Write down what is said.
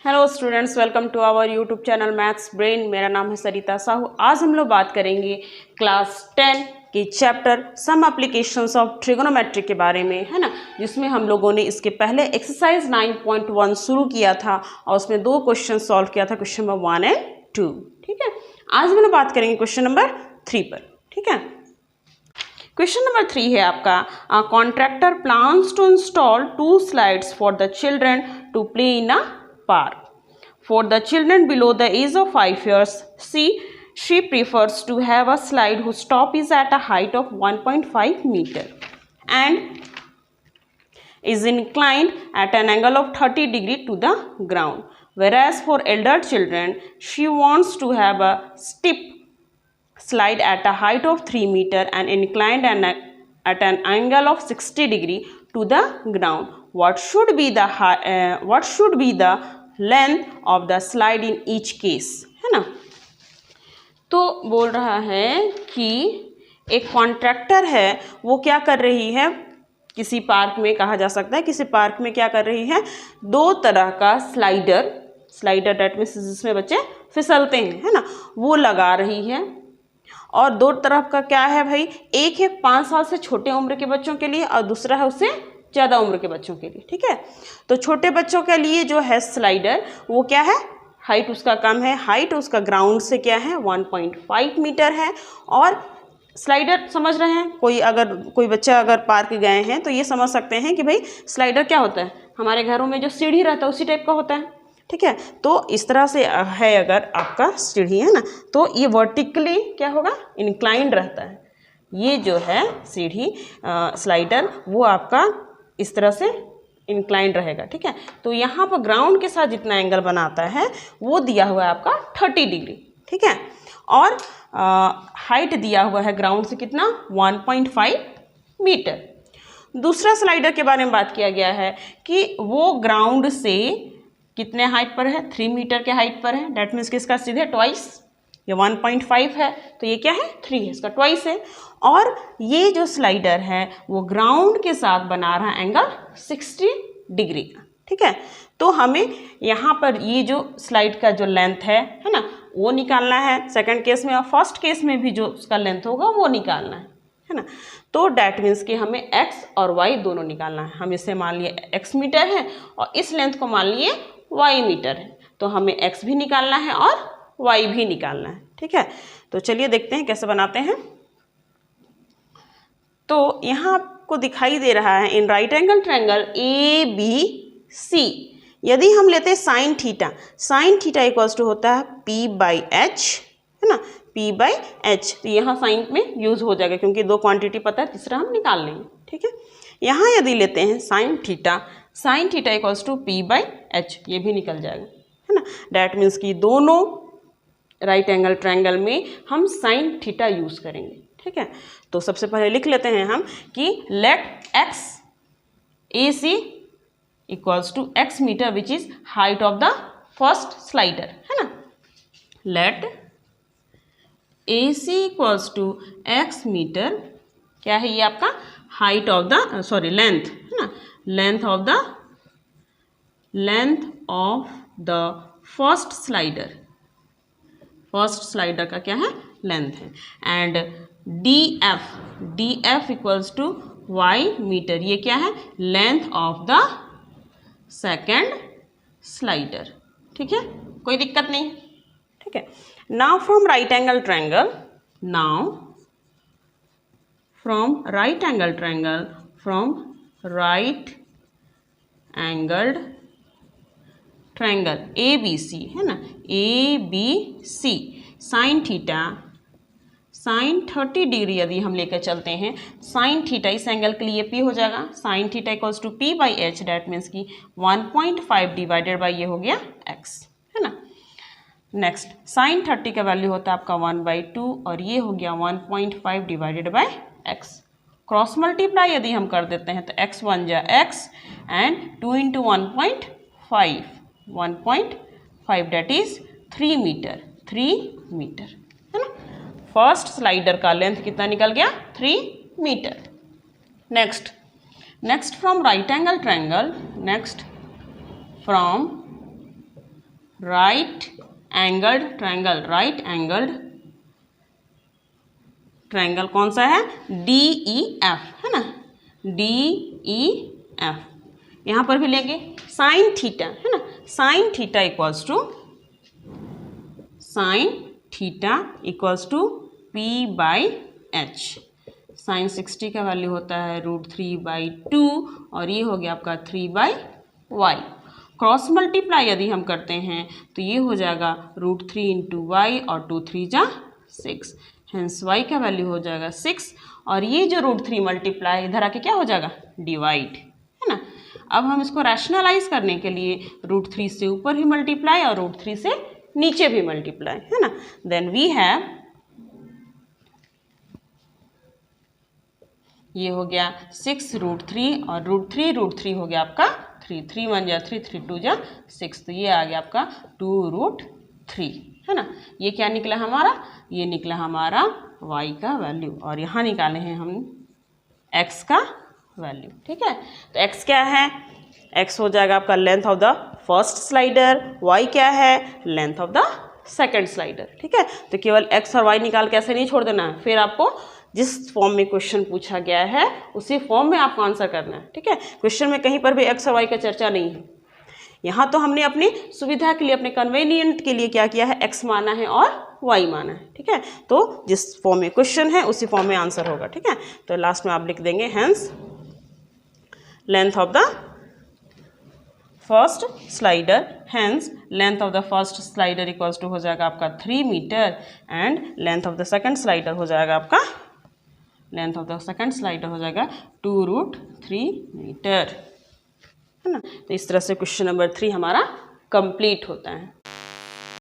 Hello students, welcome to our YouTube channel maths brain. मेरा नाम है सरिता साहू। आज हम लोग बात करेंगे क्लास 10 के chapter some applications of trigonometry के बारे में, है ना, जिसमें हम लोगों ने इसके पहले एक्सरसाइज 9.1 शुरू किया था और उसमें 2 क्वेश्चन सॉल्व किया था, क्वेश्चन नंबर 1 एंड 2। ठीक है, आज हम लोग बात करेंगे क्वेश्चन नंबर 3 पर। ठीक है, क्वेश्चन नंबर 3 है आपका, contractor plans to install 2 slides for the children to play in a park. For the children below the age of 5 years, she prefers to have a slide whose top is at a height of 1.5 meter and is inclined at an angle of 30 degree to the ground. Whereas for elder children, she wants to have a steep slide at a height of 3 meter and inclined at an angle of 60 degree to the ground. What should be the length of the slide in each case, है ना। तो बोल रहा है कि एक contractor है, वो क्या कर रही है, किसी पार्क में, कहा जा सकता है किसी पार्क में क्या कर रही है, 2 तरह का स्लाइडर डेट मीन्स जिसमें बच्चे फिसलते हैं, है ना, वो लगा रही है। और 2 तरफ का क्या है भाई, एक है 5 साल से छोटे उम्र के बच्चों के लिए और दूसरा है उससे ज़्यादा उम्र के बच्चों के लिए। ठीक है, तो छोटे बच्चों के लिए जो है स्लाइडर, वो क्या है, हाइट उसका कम है, हाइट उसका ग्राउंड से क्या है 1.5 मीटर है। और स्लाइडर समझ रहे हैं, कोई बच्चा अगर पार्क गए हैं तो ये समझ सकते हैं कि भाई स्लाइडर क्या होता है, हमारे घरों में जो सीढ़ी रहता है उसी टाइप का होता है। ठीक है, तो इस तरह से है, अगर आपका सीढ़ी है ना, तो ये वर्टिकली क्या होगा, इंक्लाइंड रहता है। ये जो है सीढ़ी स्लाइडर, वो आपका इस तरह से इंक्लाइंड रहेगा। ठीक है, तो यहाँ पर ग्राउंड के साथ जितना एंगल बनाता है वो दिया हुआ है आपका 30 डिग्री। ठीक है, और हाइट दिया हुआ है ग्राउंड से कितना, 1.5 मीटर। दूसरा स्लाइडर के बारे में बात किया गया है कि वो ग्राउंड से कितने हाइट पर है, 3 मीटर के हाइट पर है। डैट मीन्स कि इसका सीधे ट्वाइस, ये 1.5 है तो ये क्या है 3 है, इसका ट्वाइस है। और ये जो स्लाइडर है वो ग्राउंड के साथ बना रहा एंगल 60 डिग्री का। ठीक है, तो हमें यहाँ पर ये जो स्लाइड का जो लेंथ है ना, वो निकालना है सेकंड केस में, और फर्स्ट केस में भी जो उसका लेंथ होगा वो निकालना है ना। तो डैट मीन्स कि हमें x और y दोनों निकालना है। हम इसे मान लिए x मीटर है और इस लेंथ को मान लिए y मीटर है, तो हमें x भी निकालना है और y भी निकालना है। ठीक है, तो चलिए देखते हैं कैसे बनाते हैं। तो यहाँ आपको दिखाई दे रहा है, in right angle triangle ABC, यदि हम लेते हैं साइन थीटा इक्वल्स टू होता है P/H, है ना, P/H। तो यहाँ साइन में यूज हो जाएगा क्योंकि 2 क्वांटिटी पता है, तीसरा हम निकाल लेंगे। ठीक है, यहाँ यदि लेते हैं sign theta equals to P/H, ये भी निकल जाएगा, है ना। डैट मीन्स कि दोनों राइट एंगल ट्रायंगल में हम साइन थीटा यूज करेंगे। ठीक है, तो सबसे पहले लिख लेते हैं हम कि let x AC equals to x metre which is height of the first slider, है ना। Let AC equals to x metre, क्या है ये आपका हाइट ऑफ द लेंथ, है ना, length of the first slider का क्या है, लेंथ है। And DF equals to y metre, ये क्या है, length of the second slider. ठीक है, कोई दिक्कत नहीं। ठीक है, now from right angle triangle, ABC, है ना, ABC साइन 30 डिग्री यदि हम लेकर चलते हैं, साइन थीटा इस एंगल के लिए P हो जाएगा, sine theta equals to P/H, that means की 1.5 डिवाइडेड बाई ये हो गया x, है ना। नेक्स्ट साइन 30 का वैल्यू होता है आपका 1/2 और ये हो गया 1.5 divided by x। Cross multiply यदि हम कर देते हैं तो x 1 जा x and 2 into 1.5 that is 3 metre, है ना। फर्स्ट स्लाइडर का लेंथ कितना निकल गया, 3 metre. Next from right angle triangle, right angled triangle, right angled triangle कौन सा है, DEF है ना, DEF। यहाँ पर भी लेंगे साइन थीटा है ना, sine theta equals to P/H। Sine 60 का वैल्यू होता है √3/2 और ये हो गया आपका 3/y। क्रॉस मल्टीप्लाई यदि हम करते हैं तो ये हो जाएगा √3 × y और 2 3 जा 6, हेंस y का वैल्यू हो जाएगा 6 और ये जो √3 मल्टीप्लाई इधर आके क्या हो जाएगा, डिवाइड है ना। अब हम इसको रैशनलाइज करने के लिए √3 से ऊपर भी मल्टीप्लाई और √3 से नीचे भी मल्टीप्लाई है ना, देन वी हैव, ये हो गया 6 √3 और √3 हो गया आपका 3, 3 1 जा 3, 3 2 जा 6, तो ये आ गया आपका 2√3 है ना। ये क्या निकला हमारा, ये निकला हमारा y का वैल्यू और यहाँ निकाले हैं हम x का वैल्यू। ठीक है, तो x क्या है, x हो जाएगा आपका length of the first slider, y क्या है, length of the second slider. ठीक है, तो केवल x और y निकाल के ऐसे नहीं छोड़ देना है, फिर आपको जिस फॉर्म में क्वेश्चन पूछा गया है उसी फॉर्म में आपको आंसर करना है। ठीक है, क्वेश्चन में कहीं पर भी x और y का चर्चा नहीं है। यहाँ तो हमने अपनी सुविधा के लिए, अपने कन्वीनियंट के लिए क्या किया है, x माना है और y माना है। ठीक है, तो जिस फॉर्म में क्वेश्चन है उसी फॉर्म में आंसर होगा। ठीक है, तो लास्ट में आप लिख देंगे hence length of the first slider, hence length of the first slider equals to हो जाएगा आपका 3 metre and length of the second slider हो जाएगा आपका, length of the second slider हो जाएगा 2√3 मीटर है ना। तो इस तरह से क्वेश्चन नंबर 3 हमारा कंप्लीट होता है।